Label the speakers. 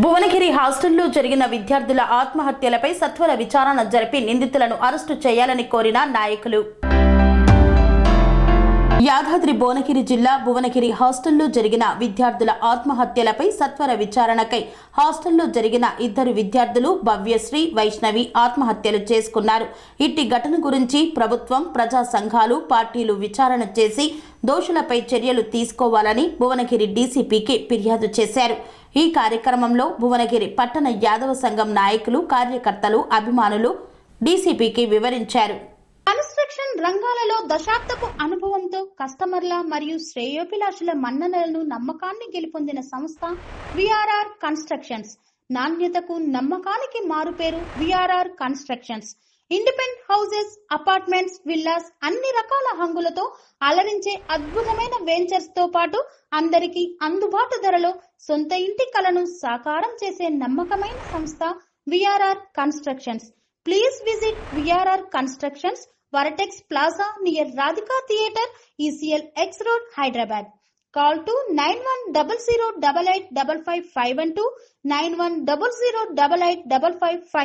Speaker 1: భువనగిరి హాస్టల్లో జరిగిన విద్యార్థుల ఆత్మహత్యలపై సత్వర విచారణ జరిపి నిందితులను అరెస్టు చేయాలని కోరిన నాయకులు. యాదాద్రి భువనగిరి జిల్లా భువనగిరి హాస్టల్లో జరిగిన విద్యార్థుల ఆత్మహత్యలపై సత్వర విచారణకై హాస్టల్లో జరిగిన ఇద్దరు విద్యార్థులు భవ్యశ్రీ, వైష్ణవి ఆత్మహత్యలు చేసుకున్నారు. ఇట్టి ఘటన గురించి ప్రభుత్వం, ప్రజా సంఘాలు, పార్టీలు విచారణ చేసి దోషులపై చర్యలు తీసుకోవాలని భువనగిరి డీసీపీకి ఫిర్యాదు చేశారు. ఈ కార్యక్రమంలో భువనగిరి పట్టణ యాదవ సంఘం నాయకులు, కార్యకర్తలు, అభిమానులు డీసీపీకి వివరించారు.
Speaker 2: కన్స్ట్రక్షన్ రంగాలలో దశాబ్దపు అనుభవంతో కస్టమర్ల మరియు శ్రేయోభిలాషుల మన్ననలను, నమ్మకాన్ని గెలుపొందిన సంస్థ విఆర్ఆర్ కన్స్ట్రక్షన్స్. నాణ్యతకు, నమ్మకానికి మారుపేరు VRR constructions. Independent houses, apartments, villas అన్ని రకాల హంగులతో అలరించే అద్భుతమైన వెంచర్స్ తో పాటు అందరికీ అందుబాటు ధరలో సొంత ఇంటి కలను సాకారం చేసే నమ్మకమైన సంస్థ VRR constructions. Please visit VRR Constructions, Varatex Plaza near Radhika Theatre, ECL X Road, Hyderabad. Call to 910088555512, 9100885559.